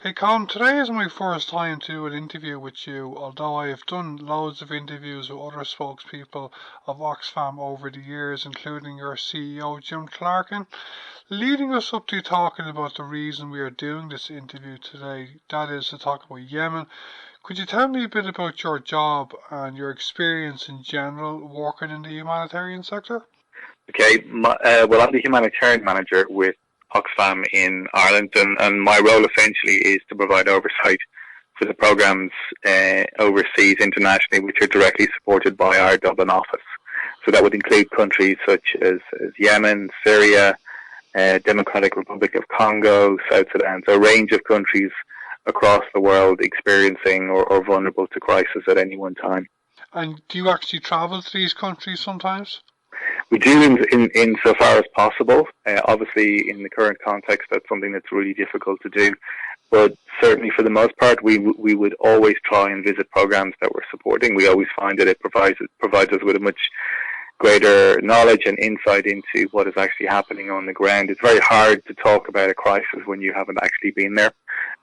Hey Colm, today is my first time to do an interview with you, although I have done loads of interviews with other spokespeople of Oxfam over the years, including your CEO Jim Clarkin. Leading us up to talking about the reason we are doing this interview today, that is to talk about Yemen. Could you tell me a bit about your job and your experience in general working in the humanitarian sector? Okay, well, I'm the Humanitarian Manager with Oxfam in Ireland, and my role essentially is to provide oversight for the programmes overseas internationally, which are directly supported by our Dublin office. So that would include countries such as Yemen, Syria, Democratic Republic of Congo, South Sudan, so a range of countries across the world experiencing or vulnerable to crisis at any one time. And do you actually travel to these countries sometimes? We do in so far as possible. Obviously, in the current context, that's something that's really difficult to do. But certainly, for the most part, we would always try and visit programs that we're supporting. We always find that it provides us with a much greater knowledge and insight into what is actually happening on the ground. It's very hard to talk about a crisis when you haven't actually been there,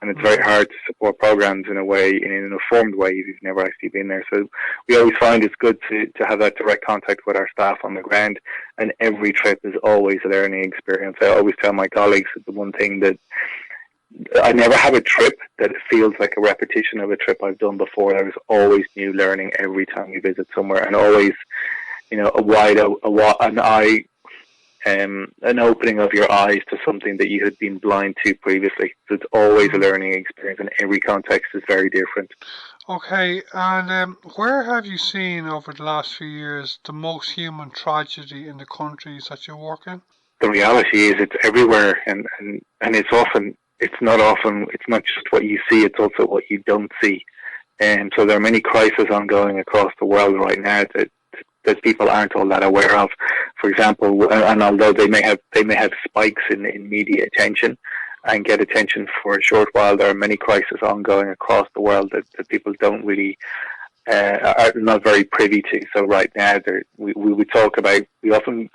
and it's very hard to support programs in an informed way if you've never actually been there. So we always find it's good to have that direct contact with our staff on the ground, and every trip is always a learning experience. I always tell my colleagues that the one thing that I never have a trip that feels like a repetition of a trip I've done before. There is always new learning every time we visit somewhere, and always, an opening of your eyes to something that you had been blind to previously. So it's always a learning experience, and every context is very different. Okay, and where have you seen over the last few years the most human tragedy in the countries that you work in? The reality is it's everywhere, and it's not just what you see, it's also what you don't see. And so there are many crises ongoing across the world right now that people aren't all that aware of. For example, and although they may have spikes in media attention and get attention for a short while, there are many crises ongoing across the world that people don't really are not very privy to. So right now, we often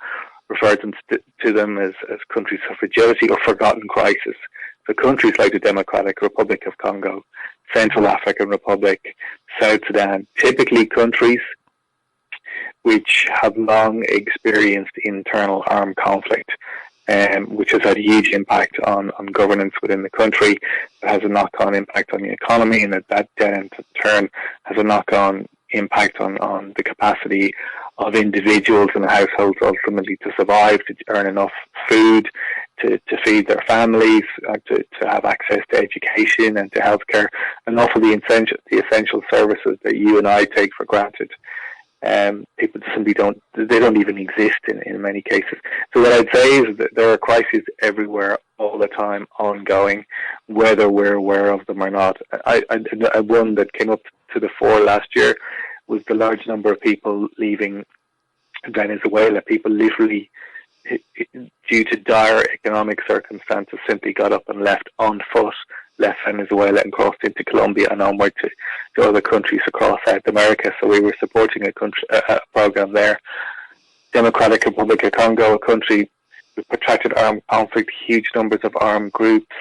refer to them as countries of fragility or forgotten crisis. So countries like the Democratic Republic of Congo, Central African Republic, South Sudan, typically countries which have long experienced internal armed conflict, which has had a huge impact on governance within the country. It has a knock-on impact on the economy, and that then in turn has a knock-on impact on the capacity of individuals and households ultimately to survive, to earn enough food, to feed their families, to have access to education and to healthcare, and also the essential services that you and I take for granted. People simply don't even exist in many cases. So what I'd say is that there are crises everywhere all the time, ongoing, whether we're aware of them or not. One that came up to the fore last year was the large number of people leaving Venezuela. People literally, due to dire economic circumstances, simply got up and left on foot, left Venezuela and crossed into Colombia and onward to other countries across South America. So we were supporting a program there. Democratic Republic of Congo, a country with protracted armed conflict, huge numbers of armed groups,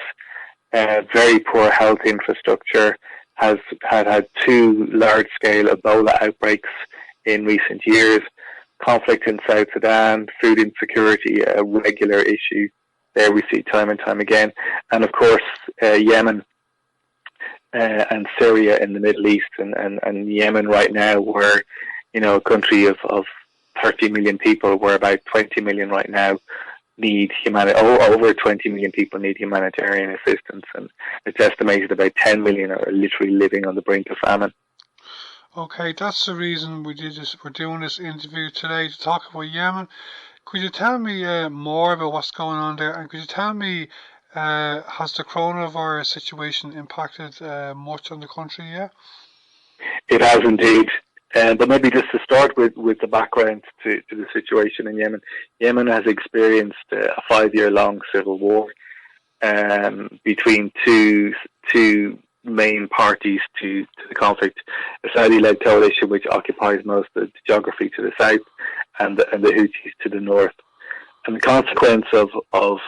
very poor health infrastructure, has had 2 large-scale Ebola outbreaks in recent years. Conflict in South Sudan, food insecurity, a regular issue there we see time and time again. And of course, Yemen and Syria in the Middle East, and Yemen right now, where, a country of 30 million people, where about 20 million right now need over 20 million people need humanitarian assistance, and it's estimated about 10 million are literally living on the brink of famine. Okay, that's the reason we're doing this interview today, to talk about Yemen. Could you tell me more about what's going on there, and could you tell me, has the coronavirus situation impacted much on the country yet? It has indeed. But maybe just to start with the background to the situation in Yemen. Yemen has experienced a 5-year-long civil war between two main parties to the conflict: a Saudi-led coalition which occupies most of the geography to the south, and the Houthis to the north. And the consequence of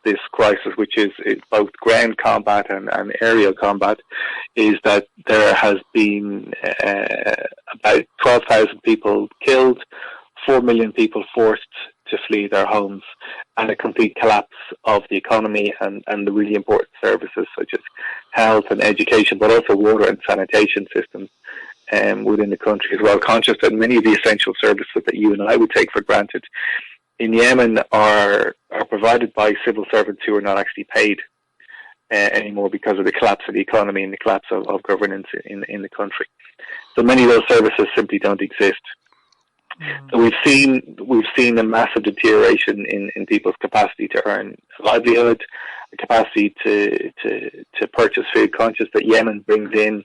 this crisis, which is both ground combat and aerial combat, is that there has been about 12,000 people killed, 4 million people forced to flee their homes, and a complete collapse of the economy and the really important services such as health and education, but also water and sanitation systems within the country as well. Conscious that many of the essential services that you and I would take for granted in Yemen are provided by civil servants who are not actually paid anymore because of the collapse of the economy and the collapse of governance in the country. So many of those services simply don't exist. So we've seen a massive deterioration in people's capacity to earn a livelihood, the capacity to purchase food. Conscious that Yemen brings in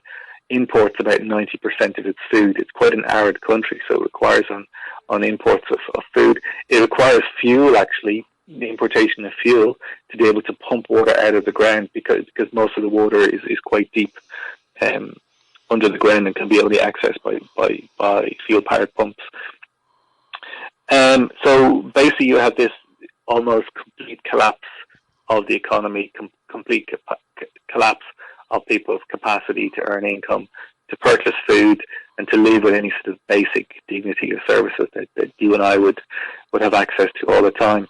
imports about 90% of its food. It's quite an arid country, so it requires on imports of food. It requires fuel, actually, the importation of fuel, to be able to pump water out of the ground because most of the water is quite deep under the ground and can be only accessed by fuel-powered pumps. So basically you have this almost complete collapse of the economy, complete collapse of people's capacity to earn income, to purchase food, and to live with any sort of basic dignity or services that you and I would have access to all the time.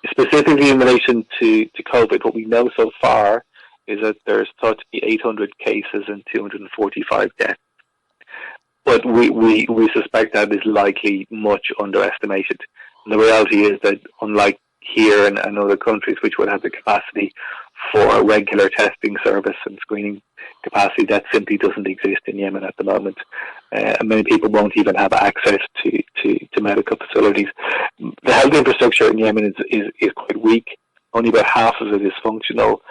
Specifically in relation to COVID, what we know so far is that there's thought to be 800 cases and 245 deaths. But we suspect that is likely much underestimated. And the reality is that unlike here and other countries which would have the capacity for a regular testing service and screening capacity, that simply doesn't exist in Yemen at the moment. And many people won't even have access to medical facilities. The health infrastructure in Yemen is quite weak. Only about half of it is functional.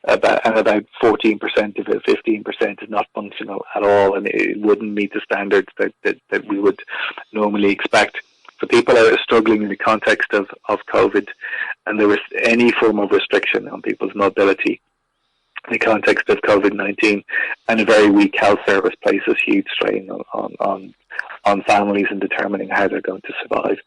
About 14% of it, 15% is not functional at all, and it wouldn't meet the standards that we would normally expect. So people are struggling in the context of COVID, and there was any form of restriction on people's mobility in the context of COVID-19, and a very weak health service places huge strain on families in determining how they're going to survive.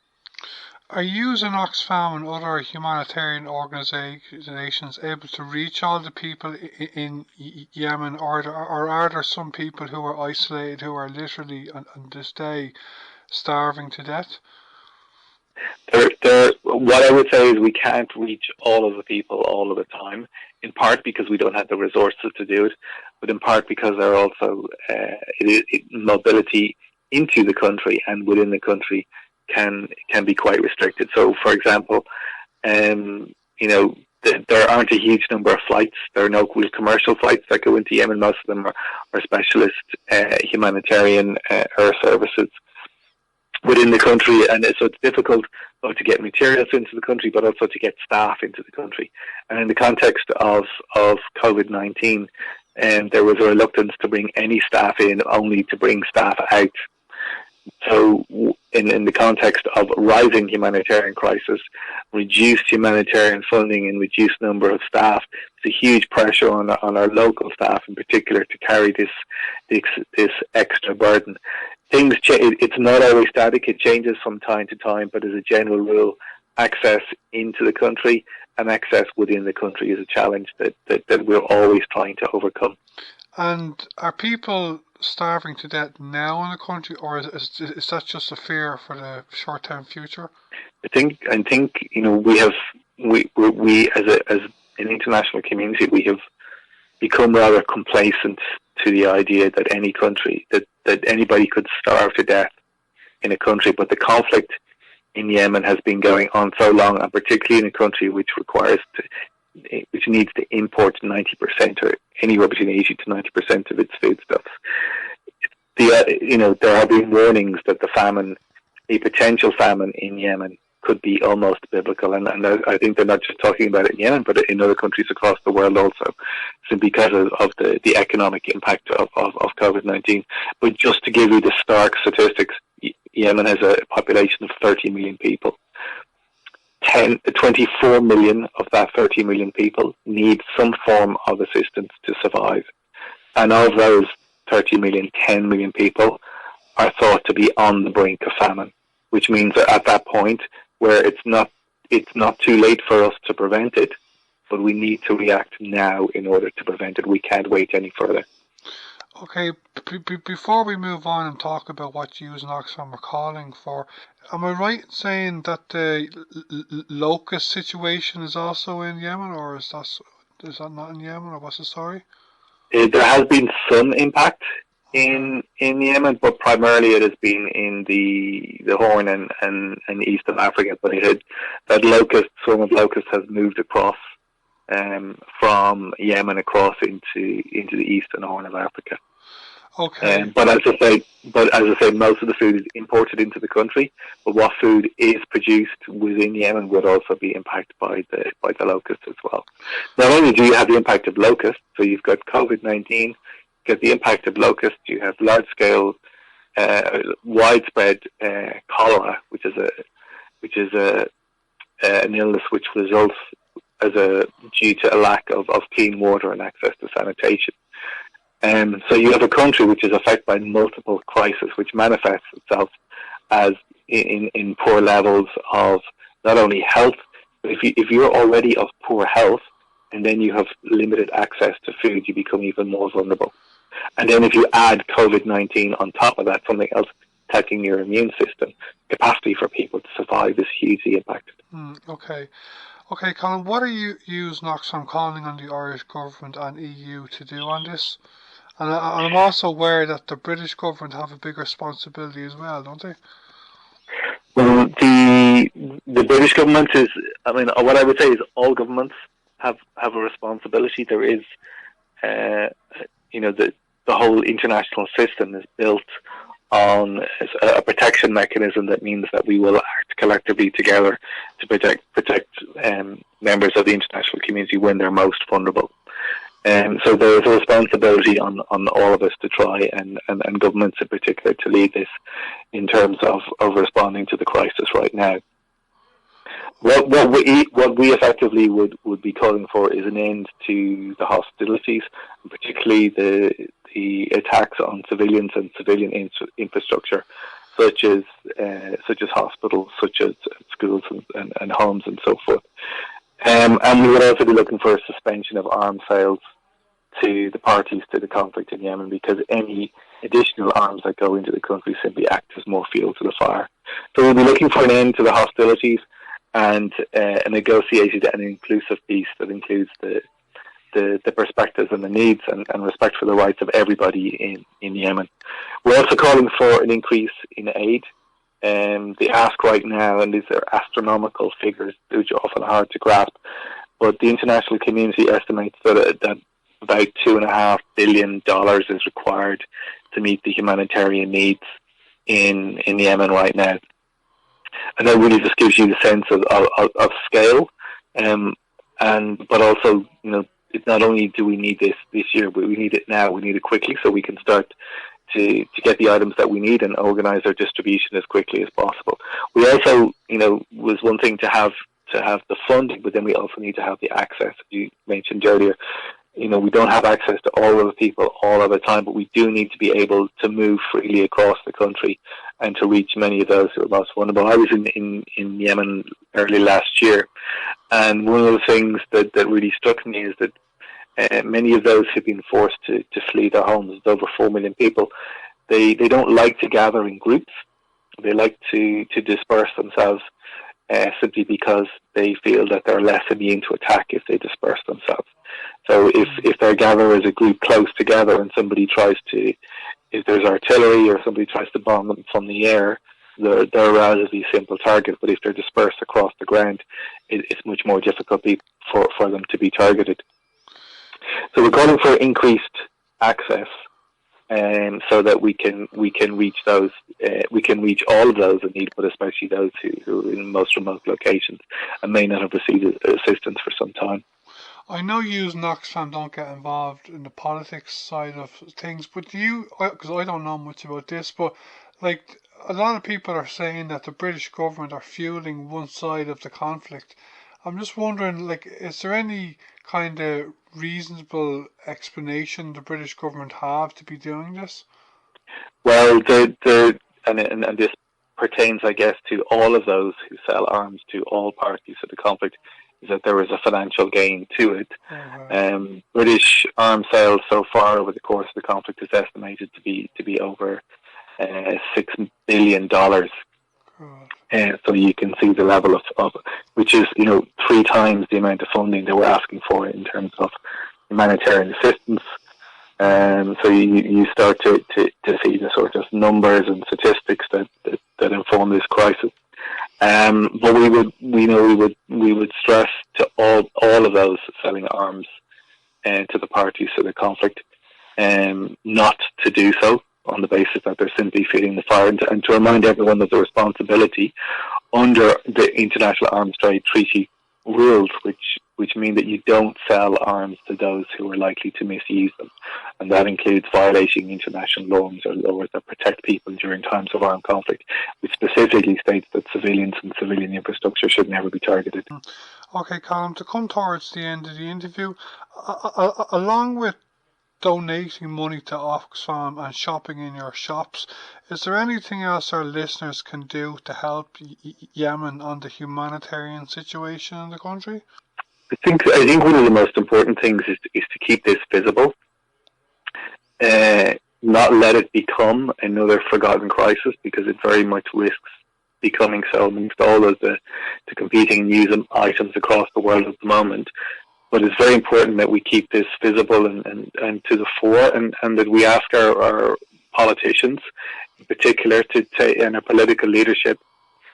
Are you and Oxfam and other humanitarian organisations able to reach all the people in Yemen, or are there some people who are isolated, who are literally on this day starving to death? What I would say is we can't reach all of the people all of the time, in part because we don't have the resources to do it, but in part because there are also mobility into the country and within the country can be quite restricted. So, for example, there aren't a huge number of flights. There are no commercial flights that go into Yemen. Most of them are specialist humanitarian air services within the country, and so it's difficult both to get materials into the country, but also to get staff into the country. And in the context of COVID-19, there was a reluctance to bring any staff in, only to bring staff out. So in the context of rising humanitarian crisis, reduced humanitarian funding and reduced number of staff, it's a huge pressure on our local staff in particular to carry this extra burden. It's not always static, it changes from time to time, but as a general rule, access into the country and access within the country is a challenge that we're always trying to overcome. And are people starving to death now in the country, or is that just a fear for the short-term future? I think we as an international community, we have become rather complacent to the idea that any country that anybody could starve to death in a country. But the conflict in Yemen has been going on so long, and particularly in a country which needs to import 90% or anywhere between 80 to 90% of its foodstuffs. There have been warnings that a potential famine in Yemen could be almost biblical, and I think they're not just talking about it in Yemen, but in other countries across the world also, simply because of the economic impact of COVID-19. But just to give you the stark statistics, Yemen has a population of 30 million people. 24 million of that 30 million people need some form of assistance to survive. And of those 30 million, 10 million people are thought to be on the brink of famine, which means that at that point where it's not too late for us to prevent it, but we need to react now in order to prevent it. We can't wait any further. Okay, before we move on and talk about what you and Oxfam are calling for, am I right in saying that the locust situation is also in Yemen, or is that not in Yemen, or what's the story? There has been some impact in Yemen, but primarily it has been in the Horn and east of Africa. But that swarm of locusts has moved across from Yemen across into the east and Horn of Africa. Okay. But as I say, most of the food is imported into the country. But what food is produced within Yemen would also be impacted by the locusts as well. Not only do you have the impact of locusts, so you've got COVID-19, you get the impact of locusts. You have large-scale, widespread cholera, which is an illness which results due to a lack of clean water and access to sanitation. So you have a country which is affected by multiple crises, which manifests itself as in poor levels of not only health, but if you're already of poor health and then you have limited access to food, you become even more vulnerable. And then if you add COVID-19 on top of that, something else attacking your immune system, capacity for people to survive is hugely impacted. Okay, Colm, what are you using Oxfam calling on the Irish government and EU to do on this? And I'm also aware that the British government have a big responsibility as well, don't they? Well, the British government is, what I would say is all governments have a responsibility. There is, the whole international system is built on a protection mechanism that means that we will act collectively together to protect members of the international community when they're most vulnerable. So there is a responsibility on all of us to try and governments in particular to lead this in terms of responding to the crisis right now. What we effectively would be calling for is an end to the hostilities, and particularly the attacks on civilians and civilian infrastructure, such as hospitals, such as schools and homes and so forth. And we would also be looking for a suspension of arms sales to the parties to the conflict in Yemen, because any additional arms that go into the country simply act as more fuel to the fire. So we'll be looking for an end to the hostilities and a negotiated and inclusive peace that includes the perspectives and the needs and respect for the rights of everybody in Yemen. We're also calling for an increase in aid. The ask right now, and these are astronomical figures, which are often hard to grasp, but the international community estimates that about $2.5 billion is required to meet the humanitarian needs in Yemen right now. And that really just gives you the sense of scale, but also, not only do we need this year, but we need it now. We need it quickly so we can start to get the items that we need and organise our distribution as quickly as possible. We also, was one thing to have the funding, but then we also need to have the access. You mentioned earlier, we don't have access to all of the people all of the time, but we do need to be able to move freely across the country and to reach many of those who are most vulnerable. I was in Yemen early last year, and one of the things that really struck me is that many of those who've been forced to flee their homes, there's over 4 million people, they don't like to gather in groups. They like to disperse themselves simply because they feel that they're less immune to attack if they disperse themselves. So if they gather as a group close together and if there's artillery or somebody tries to bomb them from the air, they're a relatively simple target. But if they're dispersed across the ground, it's much more difficult for them to be targeted. So we're calling for increased access, so that we can reach those, we can reach all of those in need, but especially those who are in most remote locations and may not have received assistance for some time. I know you and Oxfam don't get involved in the politics side of things, but because I don't know much about this, but like a lot of people are saying that the British government are fueling one side of the conflict. I'm just wondering, is there any kind of reasonable explanation the British government have to be doing this? Well, and this pertains, I guess, to all of those who sell arms to all parties to the conflict, that there was a financial gain to it. Okay. British arms sales so far over the course of the conflict is estimated to be over $6 billion. So you can see the level of which is 3 times the amount of funding they were asking for in terms of humanitarian assistance. So you start to see the sort of numbers and statistics that inform this crisis. But we would stress to all of those selling arms to the parties to the conflict, not to do so on the basis that they're simply feeding the fire, and to remind everyone of the responsibility under the International Arms Trade Treaty rules, which mean that you don't sell arms to those who are likely to misuse them, and that includes violating international norms or laws that protect people during times of armed conflict, which specifically states that civilians and civilian infrastructure should never be targeted. Okay, Colm, to come towards the end of the interview, along with donating money to Oxfam and shopping in your shops, is there anything else our listeners can do to help Yemen on the humanitarian situation in the country? I think one of the most important things is to keep this visible, not let it become another forgotten crisis, because it very much risks becoming so amongst all of the competing news items across the world at the moment. But it's very important that we keep this visible and to the fore, and that we ask our politicians, in particular, and our political leadership,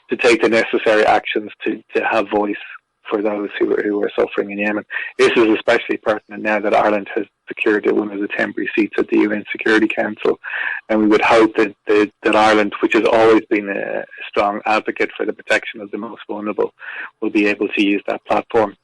to take the necessary actions to have voice for those who are suffering in Yemen. This is especially pertinent now that Ireland has secured one of the temporary seats at the UN Security Council, and we would hope that Ireland, which has always been a strong advocate for the protection of the most vulnerable, will be able to use that platform